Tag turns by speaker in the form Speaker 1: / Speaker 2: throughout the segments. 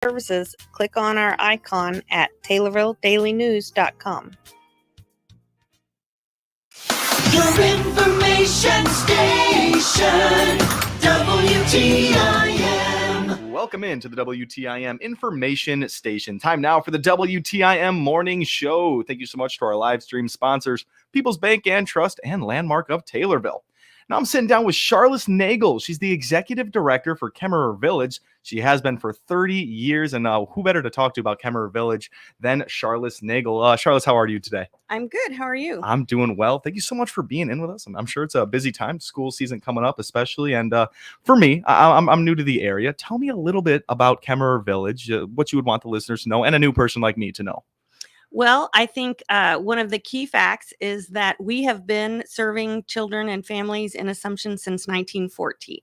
Speaker 1: services, click on our icon at TaylorvilleDailyNews.com.
Speaker 2: Your information station, WTIM.
Speaker 3: Welcome into the WTIM information station. Time now for the WTIM morning show. Thank you so much to our live stream sponsors, People's Bank and Trust and Landmark of Taylorville. Now I'm sitting down with Charlotte Nagel. She's the executive director for Kemmerer Village. She has been for 30 years, and who better to talk to about Kemmerer Village than Charlotte Nagel? Charlotte, how are you today?
Speaker 1: I'm good. How are you?
Speaker 3: I'm doing well. Thank you so much for being in with us. I'm sure it's a busy time, school season coming up especially. And for me, I'm new to the area. Tell me a little bit about Kemmerer Village, what you would want the listeners to know, and a new person like me to know.
Speaker 1: Well, I think one of the key facts is that we have been serving children and families in Assumption since 1914,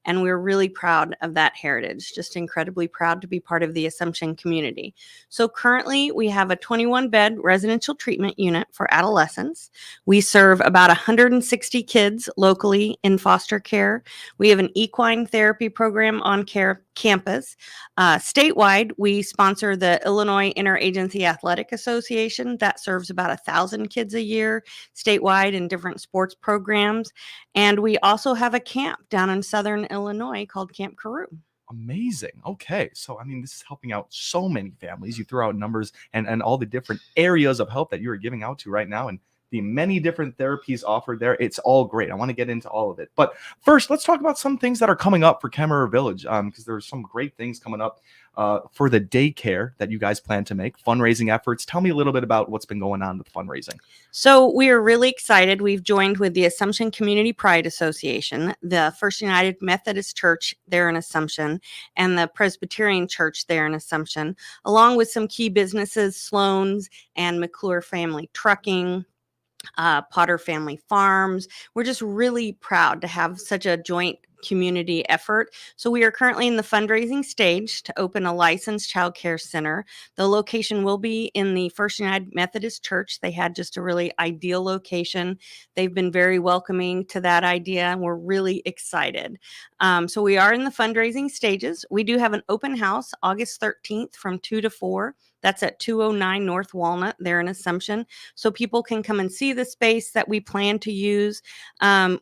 Speaker 1: and we're really proud of that heritage, just incredibly proud to be part of the Assumption community. So currently, we have a 21-bed residential treatment unit for adolescents. We serve about 160 kids locally in foster care. We have an equine therapy program on campus. Statewide, we sponsor the Illinois Interagency Athletic Association that serves about 1,000 kids a year statewide in different sports programs. And we also have a camp down in Southern Illinois called Camp Carew.
Speaker 3: Amazing. Okay. So, I mean, this is helping out so many families. You throw out numbers and all the different areas of help that you are giving out to right now. And the many different therapies offered there. It's all great. I want to get into all of it. But first, let's talk about some things that are coming up for Kemmerer Village, because there's some great things coming up for the daycare that you guys plan to make, fundraising efforts. Tell me a little bit about what's been going on with fundraising.
Speaker 1: So we are really excited. We've joined with the Assumption Community Pride Association, the First United Methodist Church there in Assumption, and the Presbyterian Church there in Assumption, along with some key businesses, Sloan's and McClure Family Trucking, Potter Family Farms. We're just really proud to have such a joint community effort. So we are currently in the fundraising stage to open a licensed child care center. The location will be in the First United Methodist Church. They had just a really ideal location. They've been very welcoming to that idea, and we're really excited. So we are in the fundraising stages. We do have an open house August 13th from 2 to 4. That's at 209 North Walnut there in Assumption. So people can come and see the space that we plan to use.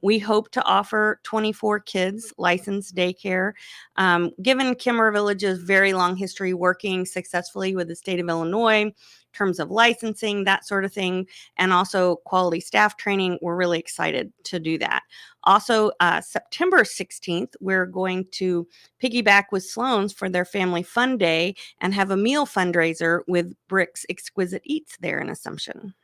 Speaker 1: We hope to offer 24 kids licensed daycare. Given Kemmerer Village's very long history working successfully with the state of Illinois, in terms of licensing, that sort of thing, and also quality staff training, we're really excited to do that. Also, September 16th, we're going to piggyback with Sloan's for their Family Fun Day and have a meal fundraiser with Brick's Exquisite Eats there in Assumption.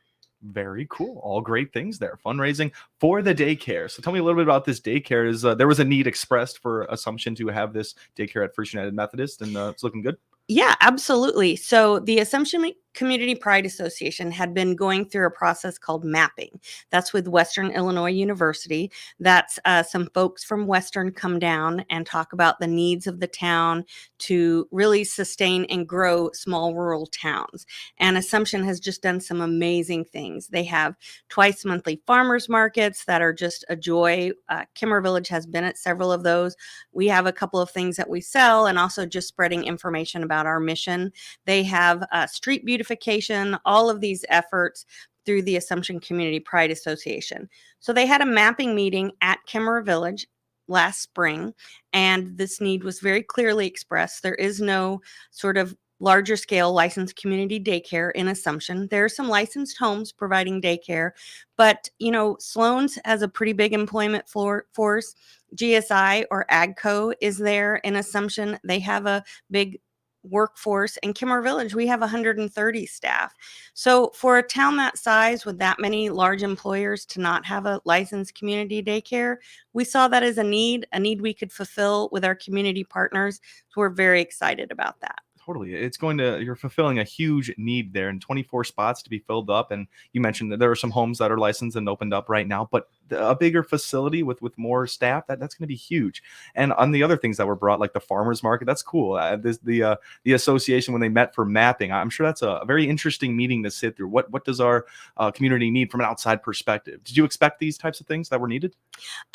Speaker 3: Very cool. All great things there. Fundraising for the daycare. So tell me a little bit about this daycare. There was a need expressed for Assumption to have this daycare at First United Methodist, and it's looking good.
Speaker 1: Yeah, absolutely. So the Assumption Community Pride Association had been going through a process called mapping. That's with Western Illinois University. That's some folks from Western come down and talk about the needs of the town to really sustain and grow small rural towns. And Assumption has just done some amazing things. They have twice monthly farmers markets that are just a joy. Kemmerer Village has been at several of those. We have a couple of things that we sell, and also just spreading information about our mission. They have street beautification, all of these efforts through the Assumption Community Pride Association. So they had a mapping meeting at Kemmerer Village last spring, and this need was very clearly expressed. There is no sort of larger scale licensed community daycare in Assumption. There are some licensed homes providing daycare, but Sloan's has a pretty big employment force. GSI or AGCO is there in Assumption. They have a big workforce. In Kemmerer Village, we have 130 staff. So for a town that size with that many large employers to not have a licensed community daycare, we saw that as a need we could fulfill with our community partners. So we're very excited about that.
Speaker 3: Totally. You're fulfilling a huge need there, and 24 spots to be filled up. And you mentioned that there are some homes that are licensed and opened up right now, but a bigger facility with more staff, that's going to be huge. And on the other things that were brought, like the farmers market, that's cool. The association, when they met for mapping, I'm sure that's a very interesting meeting to sit through. What does our community need from an outside perspective? Did you expect these types of things that were needed?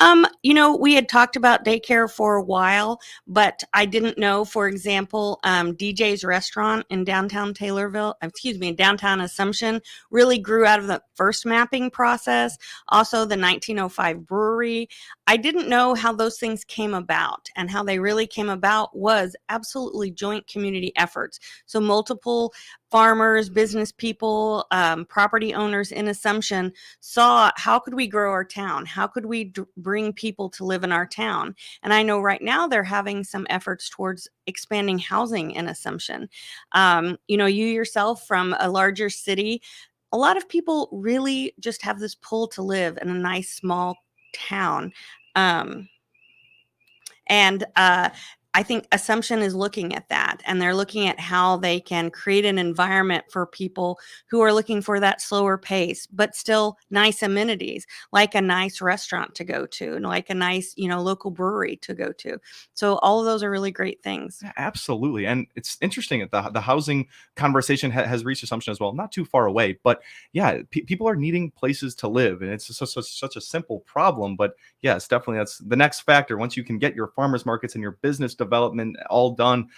Speaker 1: We had talked about daycare for a while, but I didn't know, for example, DJ's restaurant in downtown in downtown Assumption really grew out of the first mapping process. Also, the 1905 brewery. I didn't know how those things came about, and how they really came about was absolutely joint community efforts. So multiple farmers, business people, property owners in Assumption saw, how could we grow our town? How could we bring people to live in our town? And I know right now they're having some efforts towards expanding housing in Assumption. You yourself from a larger city, a lot of people really just have this pull to live in a nice small town. Um, and I think Assumption is looking at that, and they're looking at how they can create an environment for people who are looking for that slower pace, but still nice amenities, like a nice restaurant to go to, and like a nice, local brewery to go to. So all of those are really great things.
Speaker 3: Yeah, absolutely. And it's interesting that the housing conversation has reached Assumption as well, not too far away. But yeah, people are needing places to live, and it's such a simple problem. But yes, definitely that's the next factor. Once you can get your farmers markets and your business development all done,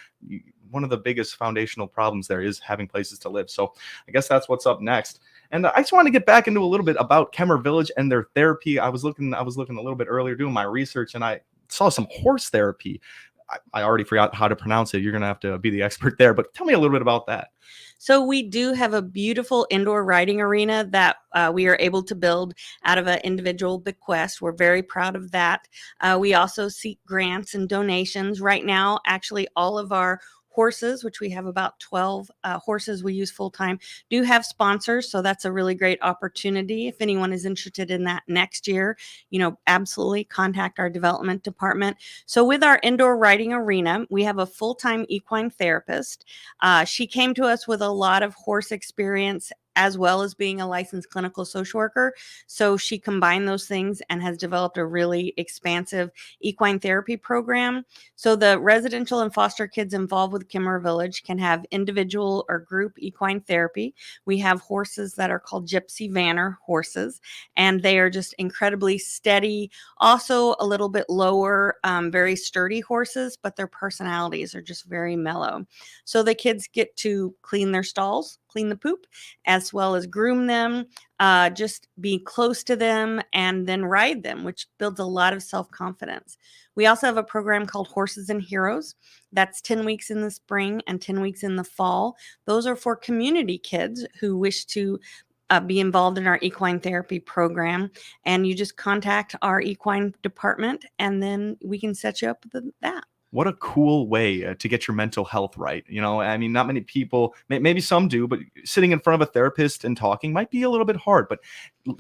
Speaker 3: one of the biggest foundational problems there is having places to live. So I guess that's what's up next. And I just want to get back into a little bit about Kemmer Village and their therapy. I was looking a little bit earlier doing my research, and I saw some horse therapy. I already forgot how to pronounce it. You're going to have to be the expert there, but tell me a little bit about that.
Speaker 1: So we do have a beautiful indoor riding arena that we are able to build out of an individual bequest. We're very proud of that. We also seek grants and donations. Right now, actually, all of our horses, which we have about 12 horses we use full time, do have sponsors. So that's a really great opportunity. If anyone is interested in that next year, absolutely contact our development department. So with our indoor riding arena, we have a full-time equine therapist. She came to us with a lot of horse experience, as well as being a licensed clinical social worker. So she combined those things and has developed a really expansive equine therapy program. So the residential and foster kids involved with Kimmer Village can have individual or group equine therapy. We have horses that are called Gypsy Vanner horses, and they are just incredibly steady, also a little bit lower, very sturdy horses, but their personalities are just very mellow. So the kids get to clean their stalls, clean the poop, as well as groom them, just be close to them, and then ride them, which builds a lot of self-confidence. We also have a program called Horses and Heroes. That's 10 weeks in the spring and 10 weeks in the fall. Those are for community kids who wish to be involved in our equine therapy program. And you just contact our equine department, and then we can set you up with that.
Speaker 3: What a cool way to get your mental health right. I mean, not many people, maybe some do, but sitting in front of a therapist and talking might be a little bit hard. But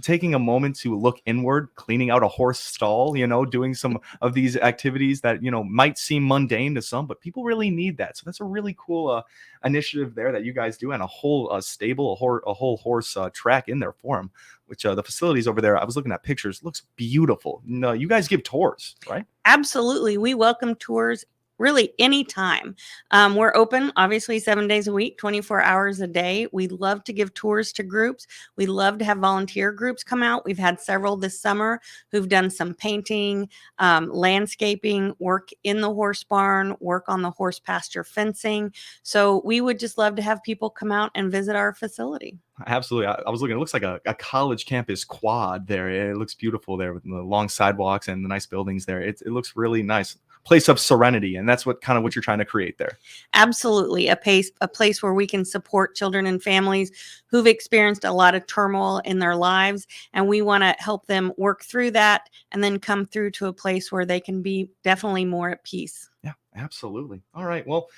Speaker 3: taking a moment to look inward, cleaning out a horse stall, doing some of these activities that, might seem mundane to some, but people really need that. So that's a really cool initiative there that you guys do, and a whole stable, a whole horse track in there for them, which the facilities over there, I was looking at pictures, looks beautiful. No, you guys give tours, right?
Speaker 1: Absolutely. We welcome tours really anytime. We're open, obviously, 7 days a week, 24 hours a day. We love to give tours to groups. We love to have volunteer groups come out. We've had several this summer who've done some painting, landscaping, work in the horse barn, work on the horse pasture fencing. So we would just love to have people come out and visit our facility.
Speaker 3: Absolutely. I was looking, it looks like a college campus quad there. It looks beautiful there with the long sidewalks and the nice buildings there. It looks really nice. Place of serenity. And that's what you're trying to create there.
Speaker 1: Absolutely. A place where we can support children and families who've experienced a lot of turmoil in their lives. And we want to help them work through that and then come through to a place where they can be definitely more at peace.
Speaker 3: Yeah, absolutely. All right. Well,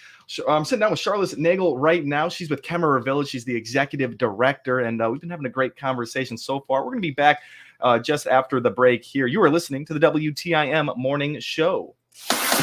Speaker 3: I'm sitting down with Charlotte Nagel right now. She's with Kemmerer Village. She's the executive director, and we've been having a great conversation so far. We're going to be back just after the break here. You are listening to the WTIM Morning Show.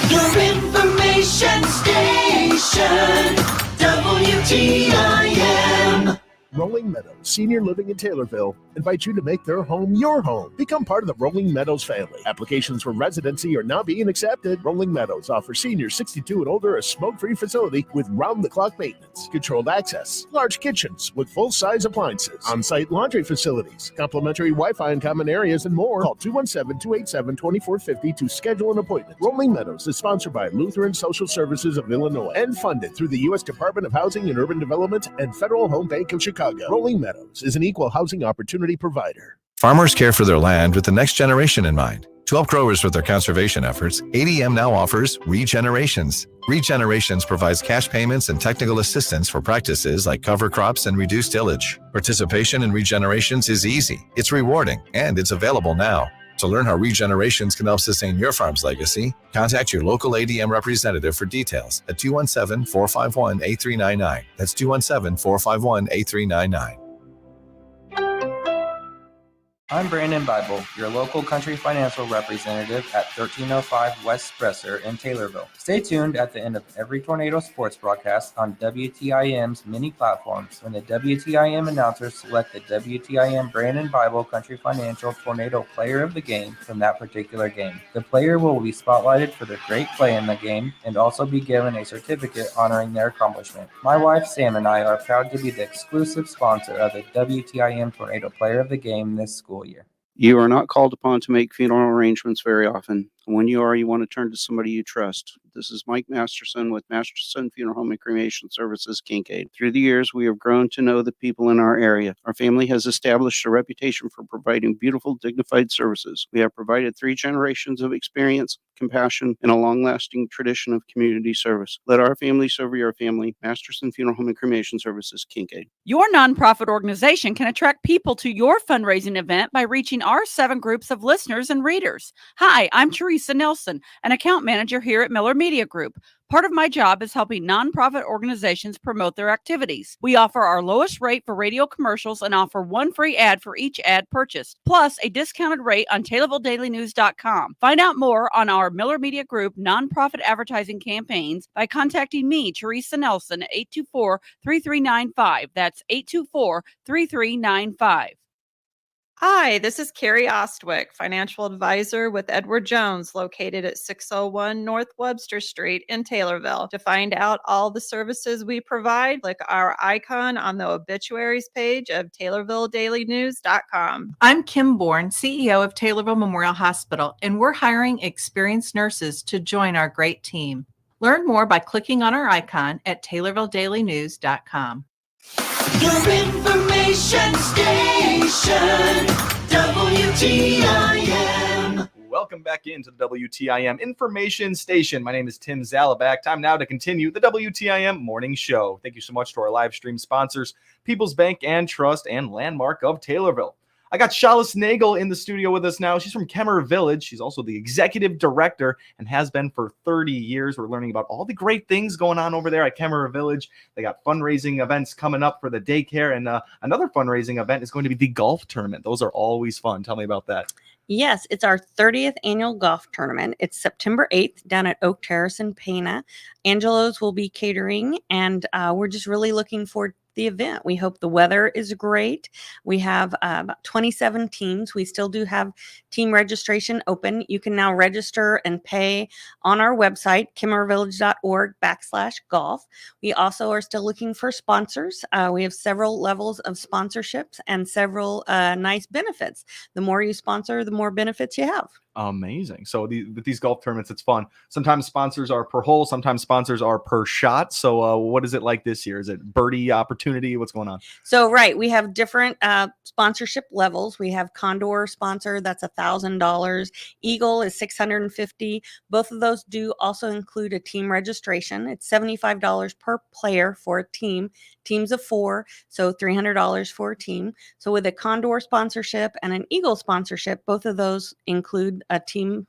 Speaker 2: Your information station, WTIM.
Speaker 4: Rolling Meadows Senior Living in Taylorville invites you to make their home your home. Become part of the Rolling Meadows family. Applications for residency are now being accepted. Rolling Meadows offers seniors 62 and older a smoke-free facility with round-the-clock maintenance, controlled access, large kitchens with full-size appliances, on-site laundry facilities, complimentary Wi-Fi in common areas, and more. Call 217-287-2450 to schedule an appointment. Rolling Meadows is sponsored by Lutheran Social Services of Illinois and funded through the U.S. Department of Housing and Urban Development and Federal Home Bank of Chicago. Rolling Meadows is an equal housing opportunity provider.
Speaker 5: Farmers care for their land with the next generation in mind. To help growers with their conservation efforts, ADM now offers Regenerations. Regenerations provides cash payments and technical assistance for practices like cover crops and reduced tillage. Participation in Regenerations is easy, it's rewarding, and it's available now. To learn how Regenerations can help sustain your farm's legacy, contact your local ADM representative for details at 217-451-8399. That's 217-451-8399.
Speaker 6: I'm Brandon Bible, your local country financial representative at 1305 West Spresser in Taylorville. Stay tuned at the end of every Tornado Sports broadcast on WTIM's many platforms when the WTIM announcers select the WTIM Brandon Bible Country Financial Tornado Player of the Game from that particular game. The player will be spotlighted for their great play in the game and also be given a certificate honoring their accomplishment. My wife Sam and I are proud to be the exclusive sponsor of the WTIM Tornado Player of the Game this school year.
Speaker 7: You are not called upon to make funeral arrangements very often. When you are, you want to turn to somebody you trust. This is Mike Masterson with Masterson Funeral Home and Cremation Services, Kincaid. Through the years, we have grown to know the people in our area. Our family has established a reputation for providing beautiful, dignified services. We have provided 3 generations of experience, compassion, and a long-lasting tradition of community service. Let our family serve your family. Masterson Funeral Home and Cremation Services, Kincaid.
Speaker 8: Your nonprofit organization can attract people to your fundraising event by reaching our 7 groups of listeners and readers. Hi, I'm Teresa Nelson, an account manager here at Miller Media Group. Part of my job is helping nonprofit organizations promote their activities. We offer our lowest rate for radio commercials and offer 1 free ad for each ad purchased, plus a discounted rate on TaylorvilleDailyNews.com. Find out more on our Miller Media Group nonprofit advertising campaigns by contacting me, Teresa Nelson, at 824-3395. That's 824-3395.
Speaker 9: Hi, this is Carrie Ostwick, financial advisor with Edward Jones, located at 601 North Webster Street in Taylorville. To find out all the services we provide, click our icon on the obituaries page of TaylorvilleDailyNews.com.
Speaker 10: I'm Kim Bourne, CEO of Taylorville Memorial Hospital, and we're hiring experienced nurses to join our great team. Learn more by clicking on our icon at TaylorvilleDailyNews.com.
Speaker 2: Your information station, WTIM.
Speaker 3: Welcome back into the WTIM Information Station. My name is Tim Zalabak. Time now to continue the WTIM Morning Show. Thank you so much to our live stream sponsors, People's Bank and Trust and Landmark of Taylorville. I got Shalis Nagel in the studio with us now. She's from Kemmer Village. She's also the executive director and has been for 30 years. We're learning about all the great things going on over there at Kemmer Village. They got fundraising events coming up for the daycare, and another fundraising event is going to be the golf tournament. Those are always fun. Tell me about that.
Speaker 1: Yes, it's our 30th annual golf tournament. It's September 8th down at Oak Terrace in Pana. Angelo's will be catering, and we're just really looking forward to the event. We hope the weather is great. We have about 27 teams. We still do have team registration open. You can now register and pay on our website, kimmervillage.org/golf. We also are still looking for sponsors. We have several levels of sponsorships and several nice benefits. The more you sponsor, the more benefits you have.
Speaker 3: Amazing. So with these golf tournaments, it's fun. Sometimes sponsors are per hole. Sometimes sponsors are per shot. So what is it like this year? Is it birdie opportunity? What's going on?
Speaker 1: So, right. We have different sponsorship levels. We have Condor sponsor. That's $1,000. Eagle is $650. Both of those do also include a team registration. It's $75 per player for a team. Teams of 4. So $300 for a team. So with a Condor sponsorship and an Eagle sponsorship, both of those include a team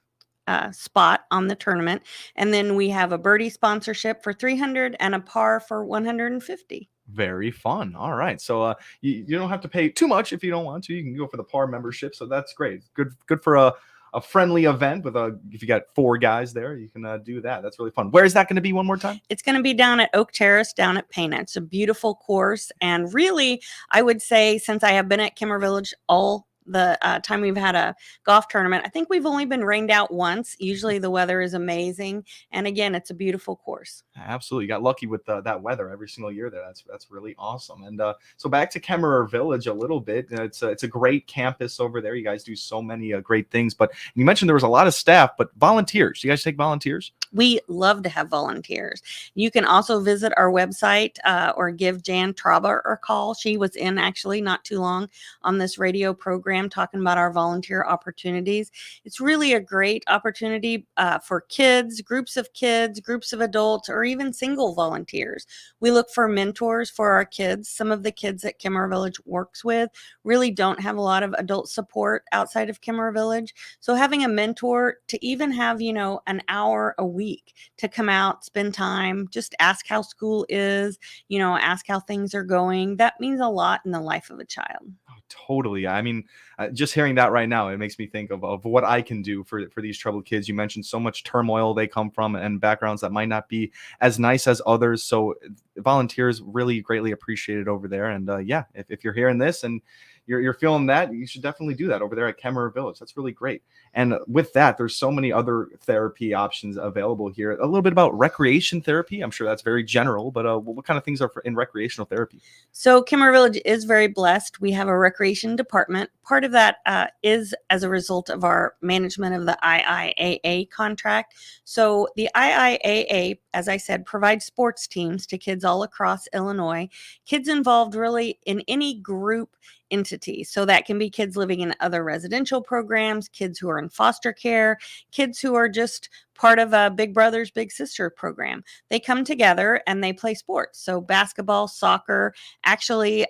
Speaker 1: spot on the tournament. And then we have a birdie sponsorship for $300 and a par for $150.
Speaker 3: Very fun. All right. So you don't have to pay too much if you don't want to. You can go for the par membership. So that's great. Good for a friendly event with if you got 4 guys there, you can do that. That's really fun. Where is that going to be one more time?
Speaker 1: It's going to be down at Oak Terrace, down at Pana. It's a beautiful course. And really, I would say, since I have been at Kimmer Village all the time we've had a golf tournament, I think we've only been rained out once. Usually the weather is amazing. And again, it's a beautiful course.
Speaker 3: Absolutely. You got lucky with that weather every single year there. That's really awesome. And so back to Kemmerer Village a little bit. It's a great campus over there. You guys do so many great things. But you mentioned there was a lot of staff, but volunteers. Do you guys take volunteers?
Speaker 1: We love to have volunteers. You can also visit our website or give Jan Trauber a call. She was in actually not too long on this radio program talking about our volunteer opportunities. It's really a great opportunity for kids, groups of adults, or even single volunteers. We look for mentors for our kids. Some of the kids that Kimmer Village works with really don't have a lot of adult support outside of Kimmer Village. So having a mentor to even have, an hour a week to come out, spend time, just ask how school is, ask how things are going. That means a lot in the life of a child.
Speaker 3: Totally. I mean, just hearing that right now, it makes me think of what I can do for these troubled kids. You mentioned so much turmoil they come from and backgrounds that might not be as nice as others. So volunteers really greatly appreciated over there. And if you're hearing this and you're feeling that, you should definitely do that over there at Kemmerer Village. That's really great. And with that, there's so many other therapy options available here. A little bit about recreation therapy. I'm sure that's very general, but what kind of things are in recreational therapy?
Speaker 1: So Kimmer Village is very blessed. We have a recreation department. Part of that is as a result of our management of the IIAA contract. So the IIAA, as I said, provides sports teams to kids all across Illinois. Kids involved really in any group entity. So that can be kids living in other residential programs, kids who are in foster care, kids who are just part of a Big Brothers Big Sister program. They come together and they play sports. So basketball, soccer. Actually,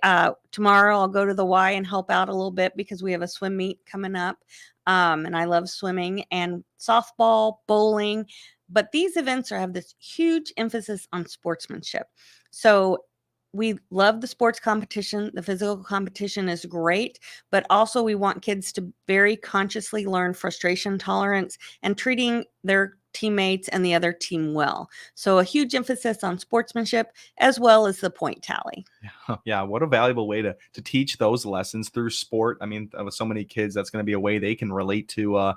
Speaker 1: tomorrow I'll go to the Y and help out a little bit because we have a swim meet coming up. And I love swimming, and softball, bowling. But these events have this huge emphasis on sportsmanship. So we love the sports competition. The physical competition is great, but also we want kids to very consciously learn frustration tolerance and treating their teammates and the other team well. So a huge emphasis on sportsmanship as well as the point tally.
Speaker 3: Yeah, what a valuable way to teach those lessons through sport. I mean, with so many kids, that's going to be a way they can relate to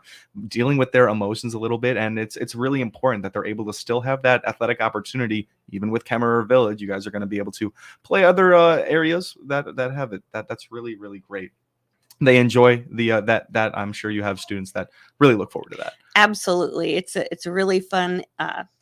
Speaker 3: dealing with their emotions a little bit. And it's really important that they're able to still have that athletic opportunity. Even with Kemmerer Village, you guys are going to be able to play other areas that have it. That's really, really great. They enjoy that I'm sure you have students that really look forward to that.
Speaker 1: Absolutely. It's a really fun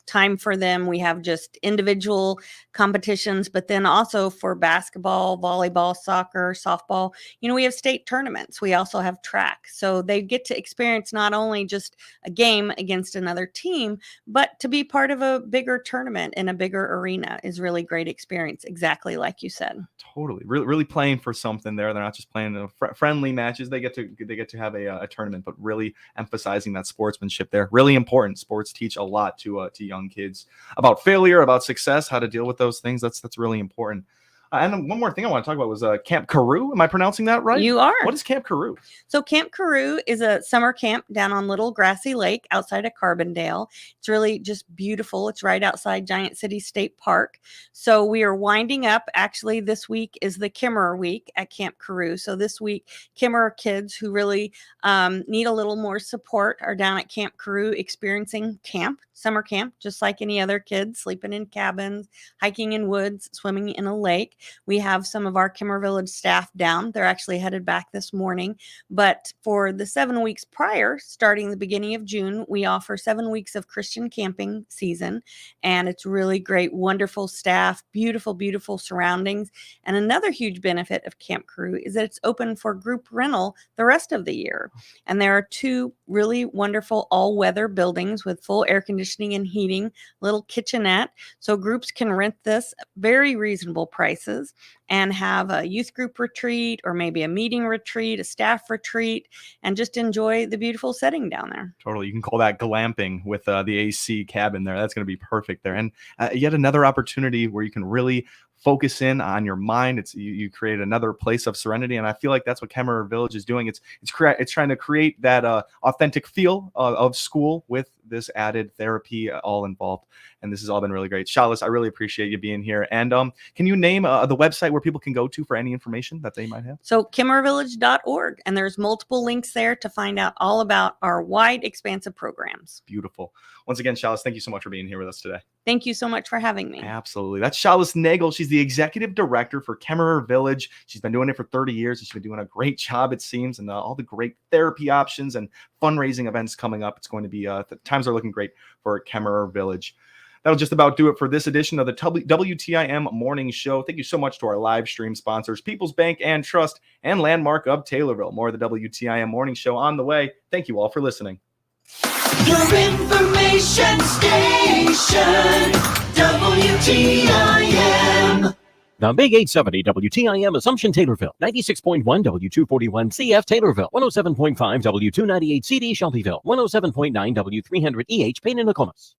Speaker 1: time for them. We have just individual competitions, but then also for basketball, volleyball, soccer, softball, we have state tournaments. We also have track. So they get to experience not only just a game against another team, but to be part of a bigger tournament in a bigger arena is really great experience. Exactly like you said.
Speaker 3: Totally. Really playing for something there. They're not just playing friendly matches. They get to have a tournament, but really emphasizing that sportsmanship there. Really important. Sports teach a lot to young kids about failure, about success, how to deal with those things. That's really important. And one more thing I want to talk about was Camp Carew. Am I pronouncing that right?
Speaker 1: You are.
Speaker 3: What is Camp Carew?
Speaker 1: So Camp Carew is a summer camp down on Little Grassy Lake outside of Carbondale. It's really just beautiful. It's right outside Giant City State Park. So we are winding up. Actually, this week is the Kimmerer week at Camp Carew. So this week, Kimmerer kids who really need a little more support are down at Camp Carew experiencing summer camp, just like any other kids, sleeping in cabins, hiking in woods, swimming in a lake. We have some of our Kimmer Village staff down. They're actually headed back this morning. But for the 7 weeks prior, starting the beginning of June, we offer 7 weeks of Christian camping season. And it's really great, wonderful staff, beautiful, beautiful surroundings. And another huge benefit of Camp Carew is that it's open for group rental the rest of the year. And there are 2 really wonderful all-weather buildings with full air conditioning and heating, little kitchenette. So groups can rent this at very reasonable prices and have a youth group retreat or maybe a meeting retreat, a staff retreat, and just enjoy the beautiful setting down there.
Speaker 3: Totally. You can call that glamping with the AC cabin there. That's going to be perfect there. And yet another opportunity where you can really focus in on your mind. It's you create another place of serenity, and I feel like that's what Kemmerer Village is doing. It's trying to create that authentic feel of school with this added therapy all involved. And this has all been really great. Shalis, I really appreciate you being here. And can you name the website where people can go to for any information that they might have?
Speaker 1: So kimmerervillage.org, and there's multiple links there to find out all about our wide, expansive programs.
Speaker 3: Beautiful. Once again, Shalis, thank you so much for being here with us today.
Speaker 1: Thank you so much for having me.
Speaker 3: Absolutely. That's Shalis Nagel. She's the executive director for Kemmerer Village. She's been doing it for 30 years, and she's been doing a great job, it seems, and all the great therapy options and fundraising events coming up. It's going to be, the times are looking great for Kemmerer Village. That'll just about do it for this edition of the WTIM Morning Show. Thank you so much to our live stream sponsors, People's Bank and Trust, and Landmark of Taylorville. More of the WTIM Morning Show on the way. Thank you all for listening.
Speaker 2: Your information station, WTIM.
Speaker 11: The Big 870 WTIM Assumption Taylorville, 96.1 W241 CF Taylorville, 107.5 W298 CD Shelbyville, 107.9 W300 EH Payne and Nokomis.